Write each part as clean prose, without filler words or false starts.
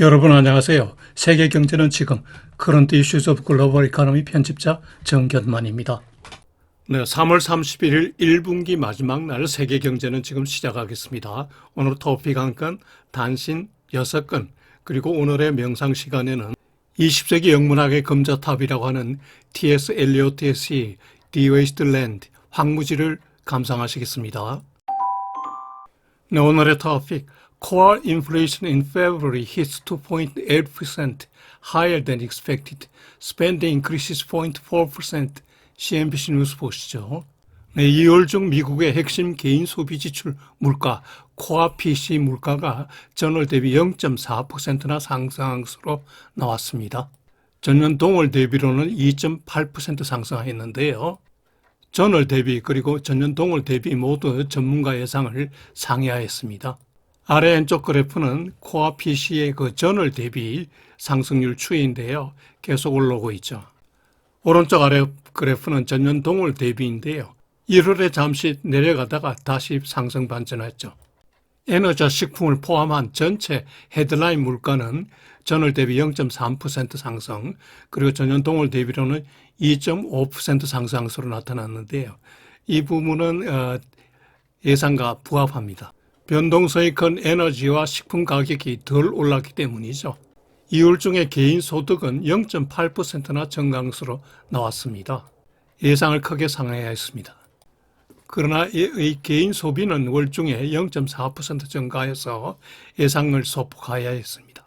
여러분 안녕하세요. 세계 경제는 지금 커런트 이슈즈 오브 글로벌 이코노미 편집자 정견만입니다. 네, 3월 31일 1분기 마지막 날 세계 경제는 지금 시작하겠습니다. 오늘 토픽 한 건, 단신 6건, 그리고 오늘의 명상 시간에는 20세기 영문학의 금자탑이라고 하는 T.S. 엘리오트의 시 The Waste Land, 황무지를 감상하시겠습니다. 네, 오늘의 토픽, Core inflation in February hits 2.8%, higher than expected. Spending increases 0.4%. CNBC 뉴스 보시죠. 네, 2월 중 미국의 핵심 개인 소비 지출 물가, 코어 PC 물가가 전월 대비 0.4%나 상승한 것으로 나왔습니다. 전년 동월 대비로는 2.8% 상승했는데요. 전월 대비 그리고 전년 동월 대비 모두 전문가 예상을 상회하였습니다. 아래 왼쪽 그래프는 코어 PC의 그 전월 대비 상승률 추이인데요. 계속 올라오고 있죠. 오른쪽 아래 그래프는 전년 동월 대비인데요. 1월에 잠시 내려가다가 다시 상승 반전했죠. 에너지와 식품을 포함한 전체 헤드라인 물가는 전월 대비 0.3% 상승, 그리고 전년 동월 대비로는 2.5% 상승한 것으로 나타났는데요. 이 부분은 예상과 부합합니다. 변동성이 큰 에너지와 식품 가격이 덜 올랐기 때문이죠. 2월 중에 개인 소득은 0.8%나 증가한 것으로 나왔습니다. 예상을 크게 상회하였습니다. 그러나 이 개인 소비는 월 중에 0.4% 증가해서 예상을 소폭하여야 했습니다.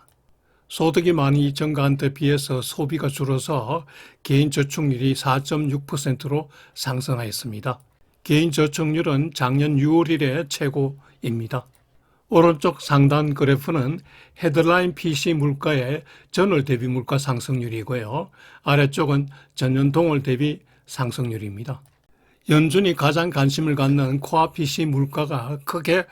소득이 많이 증가한 데 비해서 소비가 줄어서 개인 저축률이 4.6%로 상승하였습니다. 개인 저축률은 작년 6월 이래 최고입니다. 오른쪽 상단 그래프는 헤드라인 PC 물가의 전월 대비 물가 상승률이고요. 아래쪽은 전년 동월 대비 상승률입니다. 연준이 가장 관심을 갖는 코어 PC 물가가 크게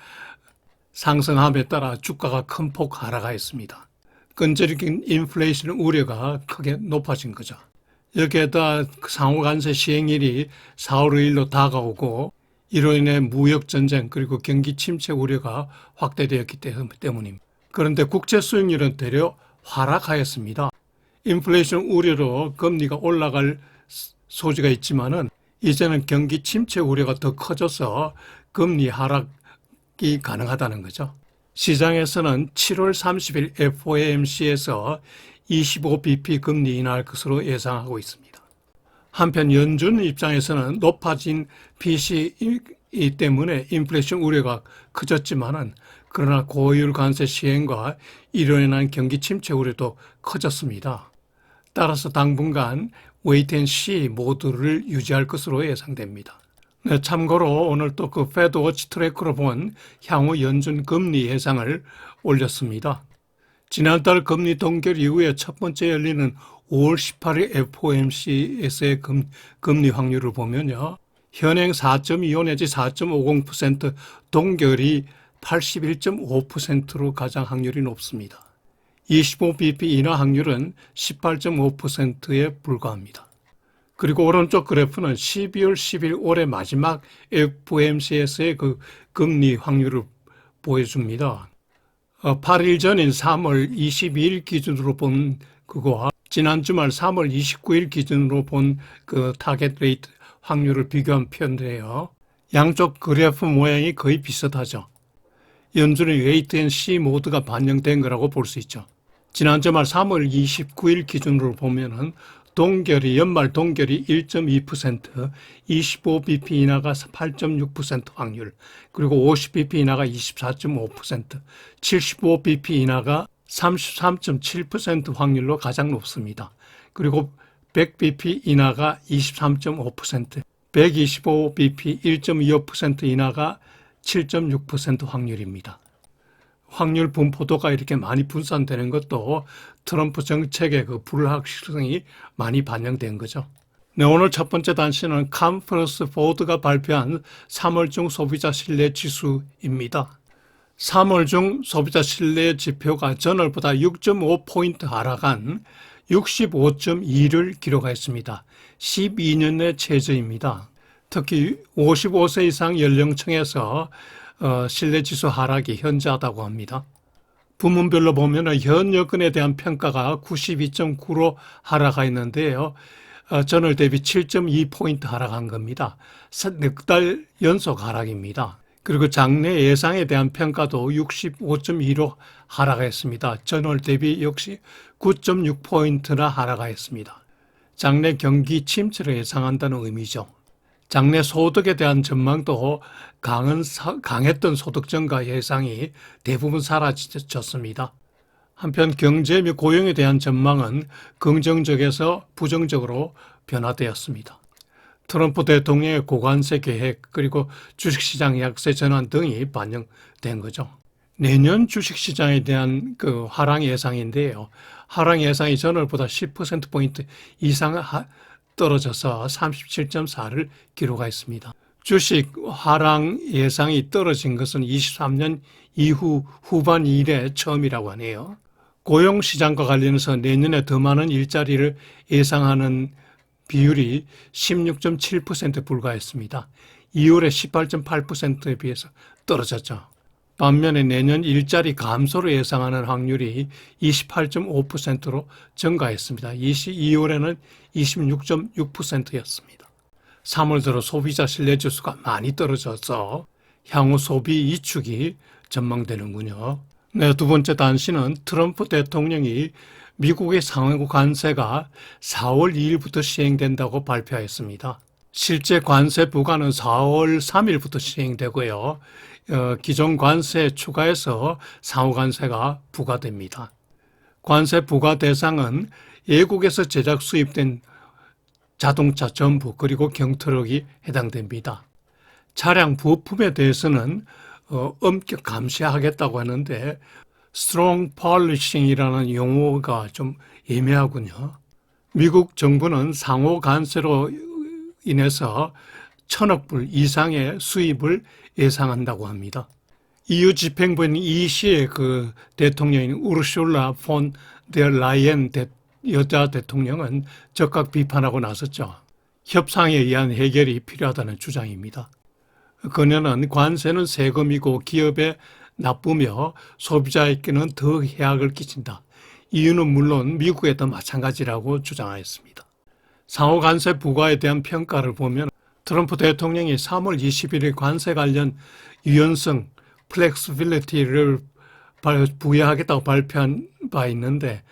상승함에 따라 주가가 큰 폭 하락하였습니다. 끈질긴 인플레이션 우려가 크게 높아진 거죠. 여기에다 상호 관세 시행일이 4월 5일로 다가오고 이로 인해 무역전쟁 그리고 경기 침체 우려가 확대되었기 때문입니다. 그런데 국채 수익률은 되려 하락하였습니다. 인플레이션 우려로 금리가 올라갈 소지가 있지만은 이제는 경기 침체 우려가 더 커져서 금리 하락이 가능하다는 거죠. 시장에서는 7월 30일 FOMC에서 25bp 금리 인하할 것으로 예상하고 있습니다. 한편 연준 입장에서는 높아진 PC이 때문에 인플레이션 우려가 커졌지만은 그러나 고율 관세 시행과 이로 인한 경기 침체 우려도 커졌습니다. 따라서 당분간 웨이트 앤 시 모드를 유지할 것으로 예상됩니다. 네, 참고로 오늘 또 그 페드 워치 트래커로 본 향후 연준 금리 예상을 올렸습니다. 지난달 금리 동결 이후에 첫 번째 열리는 5월 18일 FOMC에서의 금리 확률을 보면요. 현행 4.25 내지 4.50% 동결이 81.5%로 가장 확률이 높습니다. 25bp 인하 확률은 18.5%에 불과합니다. 그리고 오른쪽 그래프는 12월 10일 올해 마지막 FOMC에서의 그 금리 확률을 보여줍니다. 8일 전인 3월 22일 기준으로 본 그거와 지난 주말 3월 29일 기준으로 본 그 타겟 레이트 확률을 비교한 편인데요. 양쪽 그래프 모양이 거의 비슷하죠. 연준의 웨이트 앤 시 모드가 반영된 거라고 볼 수 있죠. 지난 주말 3월 29일 기준으로 보면은 연말 동결이 1.2%, 25bp 인하가 8.6% 확률, 그리고 50bp 인하가 24.5%, 75bp 인하가 33.7% 확률로 가장 높습니다. 그리고 100bp 인하가 23.5%, 125bp 1.25% 인하가 7.6% 확률입니다. 확률 분포도가 이렇게 많이 분산되는 것도 트럼프 정책의 그 불확실성이 많이 반영된 거죠. 네, 오늘 첫 번째 단신은 컨퍼런스 보드가 발표한 3월 중 소비자 신뢰 지수입니다. 3월 중 소비자 신뢰 지표가 전월보다 6.5포인트 하락한 65.2를 기록했습니다. 12년 내 최저입니다. 특히 55세 이상 연령층에서 신뢰지수 하락이 현저하다고 합니다. 부문별로 보면 현 여건에 대한 평가가 92.9로 하락했는데요. 전월 대비 7.2포인트 하락한 겁니다. 넉 달 연속 하락입니다. 그리고 장래 예상에 대한 평가도 65.2로 하락했습니다. 전월 대비 역시 9.6포인트나 하락했습니다. 장래 경기 침체를 예상한다는 의미죠. 장래 소득에 대한 전망도 강했던 소득 증가 예상이 대부분 사라졌습니다. 한편 경제 및 고용에 대한 전망은 긍정적에서 부정적으로 변화되었습니다. 트럼프 대통령의 고관세 계획 그리고 주식시장 약세 전환 등이 반영된 거죠. 내년 주식시장에 대한 하락 예상인데요. 하락 예상이 전월보다 10%포인트 이상 떨어져서 37.4를 기록했습니다. 주식 하락 예상이 떨어진 것은 23년 이후 후반 이래 처음이라고 하네요. 고용시장과 관련해서 내년에 더 많은 일자리를 예상하는 비율이 16.7% 불과했습니다. 2월에 18.8%에 비해서 떨어졌죠. 반면에 내년 일자리 감소를 예상하는 확률이 28.5%로 증가했습니다. 2월에는 26.6%였습니다. 3월 들어 소비자 신뢰지수가 많이 떨어져서 향후 소비 위축이 전망되는군요. 네, 두 번째 단신은 트럼프 대통령이 미국의 상호 관세가 4월 2일부터 시행된다고 발표했습니다. 실제 관세 부과는 4월 3일부터 시행되고요. 기존 관세에 추가해서 상호 관세가 부과됩니다. 관세 부과 대상은 외국에서 제작 수입된 자동차 전부 그리고 경트럭이 해당됩니다. 차량 부품에 대해서는 엄격 감시하겠다고 하는데 strong policing이라는 용어가 좀 애매하군요. 미국 정부는 상호 관세로 인해서 1,000억 불 이상의 수입을 예상한다고 합니다. EU 집행부인 EC의 대통령인 우르슐라 폰 데어 라이엔 여자 대통령은 적극 비판하고 나섰죠. 협상에 의한 해결이 필요하다는 주장입니다. 그녀는 관세는 세금이고 기업에 나쁘며 소비자에게는 더 해악을 끼친다. 이유는 물론 미국에도 마찬가지라고 주장하였습니다. 상호 관세 부과에 대한 평가를 보면 트럼프 대통령이 3월 21일 관세 관련 유연성 플렉스빌리티를 부여하겠다고 발표한 바 있는데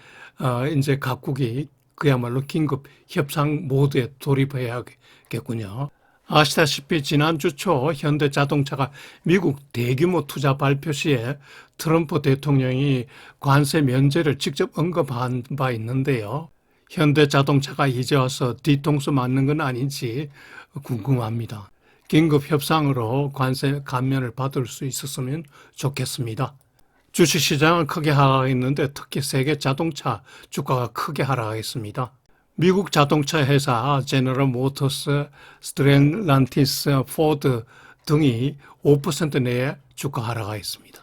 이제 각국이 그야말로 긴급 협상 모드에 돌입해야겠군요. 아시다시피 지난주 초 현대자동차가 미국 대규모 투자 발표 시에 트럼프 대통령이 관세 면제를 직접 언급한 바 있는데요. 현대자동차가 이제 와서 뒤통수 맞는 건 아닌지 궁금합니다. 긴급 협상으로 관세 감면을 받을 수 있었으면 좋겠습니다. 주식시장은 크게 하락했는데 특히 세계 자동차 주가가 크게 하락했습니다. 미국 자동차 회사 제너럴 모터스, 스텔란티스, 포드 등이 5% 내에 주가 하락했습니다.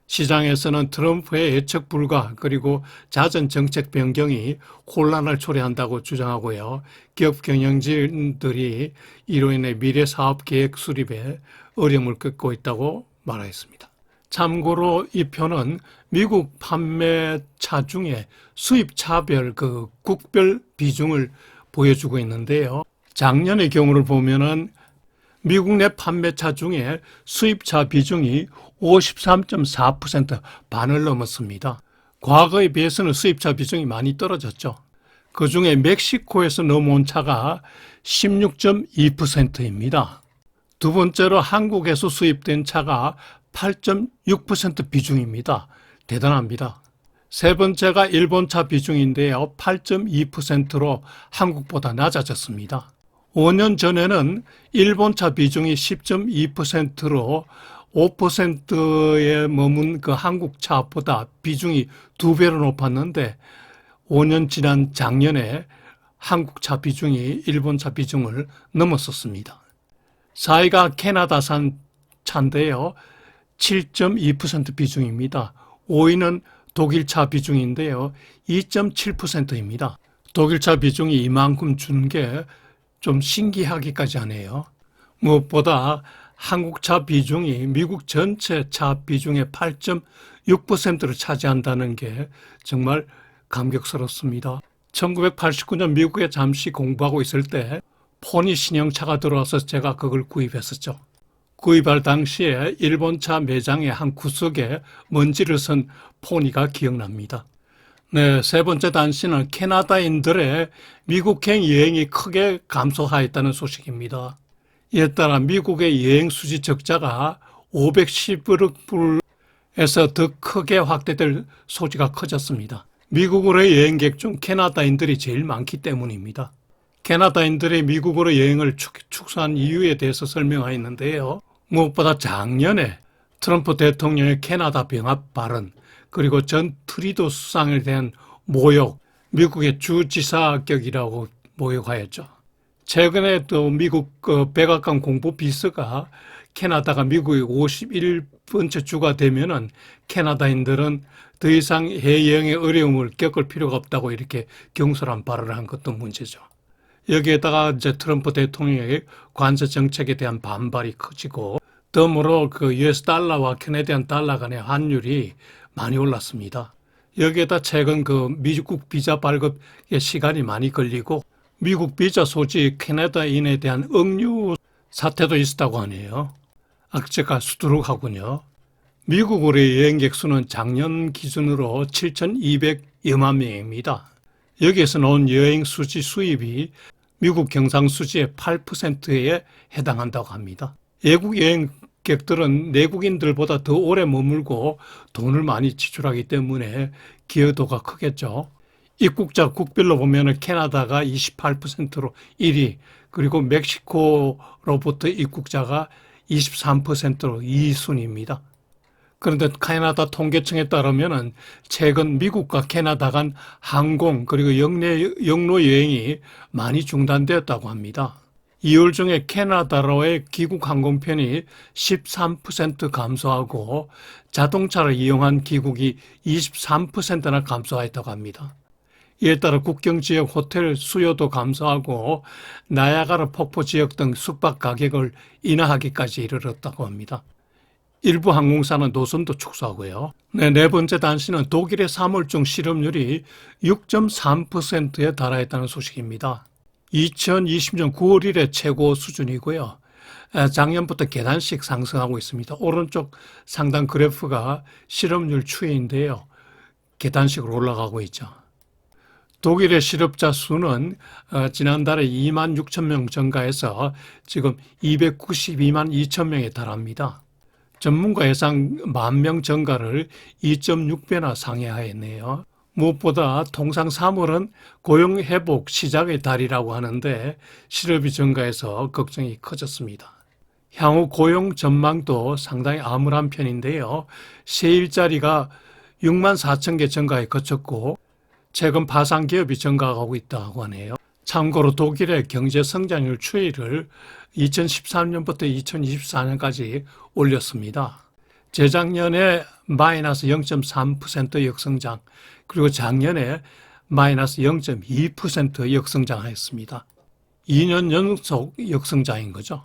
시장에서는 트럼프의 예측 불가 그리고 잦은 정책 변경이 혼란을 초래한다고 주장하고요. 기업 경영진들이 이로 인해 미래 사업 계획 수립에 어려움을 겪고 있다고 말했습니다. 참고로 이 표는 미국 판매차 중에 수입차별 국별 비중을 보여주고 있는데요. 작년의 경우를 보면은 미국 내 판매차 중에 수입차 비중이 53.4% 반을 넘었습니다. 과거에 비해서는 수입차 비중이 많이 떨어졌죠. 그중에 멕시코에서 넘어온 차가 16.2%입니다. 두 번째로 한국에서 수입된 차가 8.6% 비중입니다. 대단합니다. 세 번째가 일본차 비중인데요. 8.2%로 한국보다 낮아졌습니다. 5년 전에는 일본차 비중이 10.2%로 5%에 머문 한국차보다 비중이 2배로 높았는데 5년 지난 작년에 한국차 비중이 일본차 비중을 넘었었습니다. 4위가 캐나다산 차인데요. 7.2% 비중입니다. 5위는 독일차 비중인데요. 2.7%입니다. 독일차 비중이 이만큼 준 게 좀 신기하기까지 하네요. 무엇보다 한국차 비중이 미국 전체 차 비중의 8.6%를 차지한다는 게 정말 감격스럽습니다. 1989년 미국에 잠시 공부하고 있을 때 포니 신형차가 들어와서 제가 그걸 구입했었죠. 구입할 당시에 일본차 매장의 한 구석에 먼지를 쓴 포니가 기억납니다. 네, 세 번째 단신은 캐나다인들의 미국행 여행이 크게 감소하였다는 소식입니다. 이에 따라 미국의 여행 수지 적자가 510억 불에서 더 크게 확대될 소지가 커졌습니다. 미국으로의 여행객 중 캐나다인들이 제일 많기 때문입니다. 캐나다인들이 미국으로 여행을 축소한 이유에 대해서 설명하였는데요. 무엇보다 작년에 트럼프 대통령의 캐나다 병합 발언, 그리고 전 트리도 수상에 대한 모욕, 미국의 주지사격이라고 모욕하였죠. 최근에 또 미국 백악관 공보 비서가 캐나다가 미국의 51번째 주가 되면은 캐나다인들은 더 이상 해외여행의 어려움을 겪을 필요가 없다고 이렇게 경솔한 발언을 한 것도 문제죠. 여기에다가 이제 트럼프 대통령의 관세 정책에 대한 반발이 커지고, 덤으로 그 US 달러와 캐네디안 달러 간의 환율이 많이 올랐습니다. 여기에다 최근 그 미국 비자 발급에 시간이 많이 걸리고, 미국 비자 소지 캐나다인에 대한 억류 사태도 있었다고 하네요. 악재가 수두룩하군요. 미국으로의 여행객 수는 작년 기준으로 7,200여만 명입니다. 여기에서 나온 여행 수지 수입이 미국 경상 수지의 8%에 해당한다고 합니다. 외국 여행객들은 내국인들보다 더 오래 머물고 돈을 많이 지출하기 때문에 기여도가 크겠죠. 입국자 국별로 보면 캐나다가 28%로 1위, 그리고 멕시코로부터 입국자가 23%로 2순위입니다. 그런데 캐나다 통계청에 따르면 최근 미국과 캐나다 간 항공 그리고 영로 여행이 많이 중단되었다고 합니다. 2월 중에 캐나다로의 귀국 항공편이 13% 감소하고 자동차를 이용한 귀국이 23%나 감소했다고 합니다. 이에 따라 국경지역 호텔 수요도 감소하고 나야가라 폭포 지역 등 숙박 가격을 인하하기까지 이르렀다고 합니다. 일부 항공사는 노선도 축소하고요. 네 번째 단신은 독일의 3월 중 실업률이 6.3%에 달하였다는 소식입니다. 2020년 9월 1일 최고 수준이고요. 작년부터 계단씩 상승하고 있습니다. 오른쪽 상단 그래프가 실업률 추이인데요. 계단식으로 올라가고 있죠. 독일의 실업자 수는 지난달에 2만 6천 명 증가해서 지금 292만 2천 명에 달합니다. 전문가 예상 10,000명 증가를 2.6배나 상회하였네요. 무엇보다 통상 3월은 고용회복 시작의 달이라고 하는데 실업이 증가해서 걱정이 커졌습니다. 향후 고용 전망도 상당히 암울한 편인데요. 새 일자리가 6만 4천 개 증가에 그쳤고 최근 파산 기업이 증가하고 있다고 하네요. 참고로 독일의 경제 성장률 추이를 2013년부터 2024년까지 올렸습니다. 재작년에 마이너스 0.3% 역성장, 그리고 작년에 마이너스 0.2% 역성장하였습니다. 2년 연속 역성장인 거죠.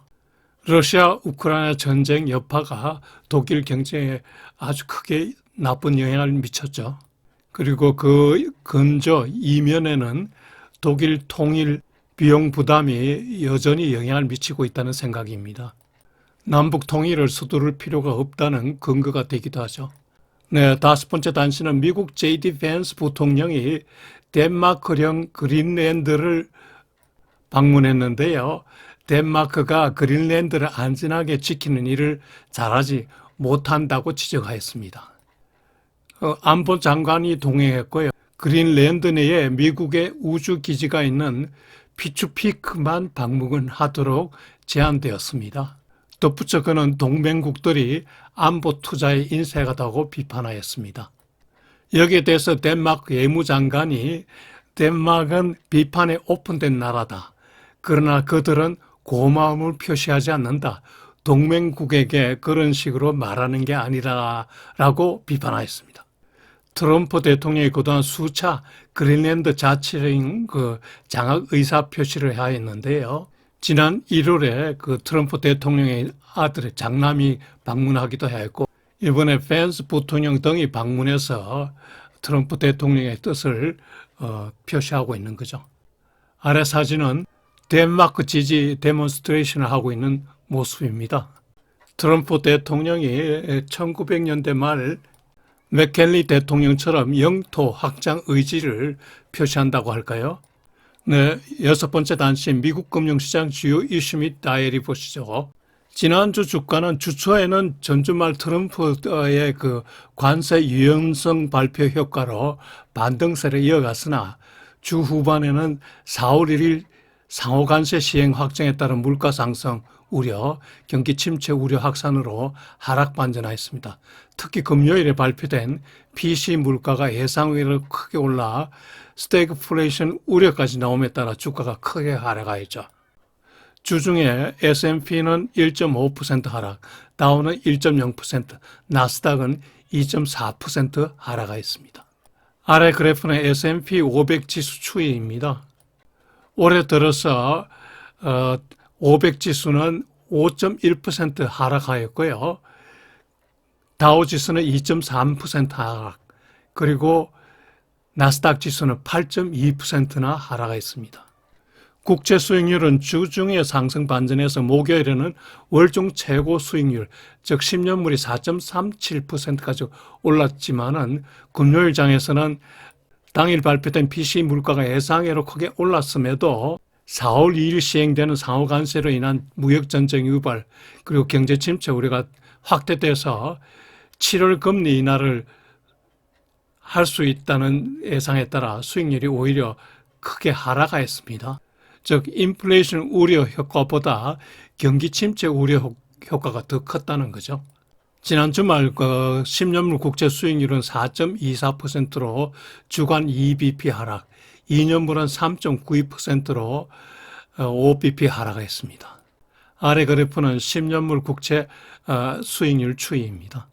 러시아 우크라이나 전쟁 여파가 독일 경제에 아주 크게 나쁜 영향을 미쳤죠. 그리고 그 근저 이면에는 독일 통일 비용 부담이 여전히 영향을 미치고 있다는 생각입니다. 남북 통일을 서두를 필요가 없다는 근거가 되기도 하죠. 네, 다섯 번째 단신은 미국 J.D. 밴스 부통령이 덴마크령 그린랜드를 방문했는데요. 덴마크가 그린랜드를 안전하게 지키는 일을 잘하지 못한다고 지적하였습니다. 안보 장관이 동행했고요. 그린랜드 내에 미국의 우주기지가 있는 피츠피크만 방문하도록 제안되었습니다. 덧붙여 그는 동맹국들이 안보 투자에 인색하다고 비판하였습니다. 여기에 대해서 덴마크 외무장관이 덴마크는 비판에 오픈된 나라다. 그러나 그들은 고마움을 표시하지 않는다. 동맹국에게 그런 식으로 말하는 게 아니라라고 비판하였습니다. 트럼프 대통령이 그동안 수차 그린랜드 자치령 장악 의사 표시를 하였는데요. 지난 1월에 그 트럼프 대통령의 아들의 장남이 방문하기도 했고, 이번에 펜스 부통령 등이 방문해서 트럼프 대통령의 뜻을 표시하고 있는 거죠. 아래 사진은 덴마크 지지 데몬스트레이션을 하고 있는 모습입니다. 트럼프 대통령이 1900년대 말 맥켈리 대통령처럼 영토 확장 의지를 표시한다고 할까요? 네, 6번째 단신 미국 금융시장 주요 이슈 및 다이어리 보시죠. 지난주 주가는 주초에는 전주말 트럼프의 그 관세 유연성 발표 효과로 반등세를 이어갔으나 주 후반에는 4월 1일 상호 관세 시행 확정에 따른 물가 상승 우려, 경기 침체 우려 확산으로 하락 반전하였습니다. 특히 금요일에 발표된 PC 물가가 예상외로 크게 올라 스태그플레이션 우려까지 나옴에 따라 주가가 크게 하락하였죠. 주중에 S&P는 1.5% 하락, 다우는 1.0%, 나스닥은 2.4% 하락하였습니다. 아래 그래프는 S&P 500 지수 추이입니다. 올해 들어서 500 지수는 5.1% 하락하였고요. 다우 지수는 2.3% 하락, 그리고 나스닥 지수는 8.2%나 하락했습니다. 국채 수익률은 주중에 상승 반전해서 목요일에는 월중 최고 수익률, 즉 10년물이 4.37%까지 올랐지만은 금요일 장에서는 당일 발표된 PC 물가가 예상외로 크게 올랐음에도 4월 2일 시행되는 상호 관세로 인한 무역 전쟁 유발 그리고 경제 침체 우려가 확대돼서 7월 금리 인하를 할 수 있다는 예상에 따라 수익률이 오히려 크게 하락하였습니다. 즉 인플레이션 우려 효과보다 경기 침체 우려 효과가 더 컸다는 거죠. 지난 주말 10년물 국채 수익률은 4.24%로 주간 2bp 하락, 2년물은 3.92%로 5bp 하락했습니다. 아래 그래프는 10년물 국채 수익률 추이입니다.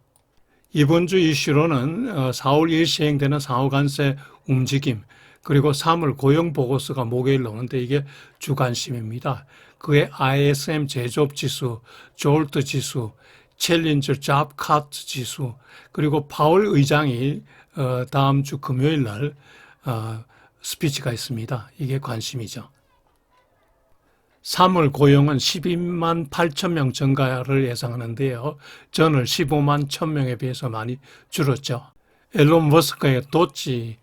이번 주 이슈로는 4월 1일 시행되는 상호관세 움직임, 그리고 3월 고용보고서가 목요일 나오는데 이게 주관심입니다. 그의 ISM 제조업 지수, 졸트 지수, 챌린저 잡 카트 지수, 그리고 파월 의장이 다음 주 금요일 날 스피치가 있습니다. 이게 관심이죠. 3월 고용은 12만 8천 명 증가를 예상하는데요. 전월 15만 1천 명에 비해서 많이 줄었죠. 앨런 머스크의 도치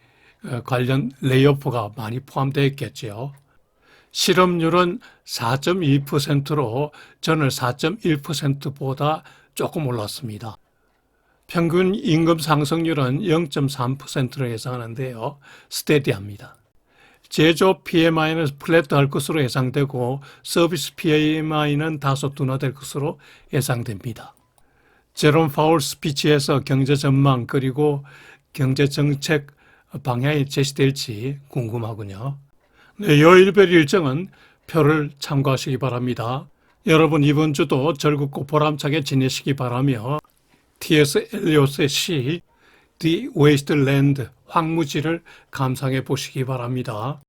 관련 레이오프가 많이 포함되어 있겠죠. 실업률은 4.2%로 전월 4.1%보다 조금 올랐습니다. 평균 임금 상승률은 0.3%로 예상하는데요. 스테디합니다. 제조업 PMI는 플랫할 것으로 예상되고 서비스 PMI는 다소 둔화될 것으로 예상됩니다. 제롬 파월 스피치에서 경제 전망 그리고 경제 정책 방향이 제시될지 궁금하군요. 네, 요일별 일정은 표를 참고하시기 바랍니다. 여러분 이번 주도 즐겁고 보람차게 지내시기 바라며 T.S. 엘리엇의 시 The Wasteland 황무지를 감상해 보시기 바랍니다.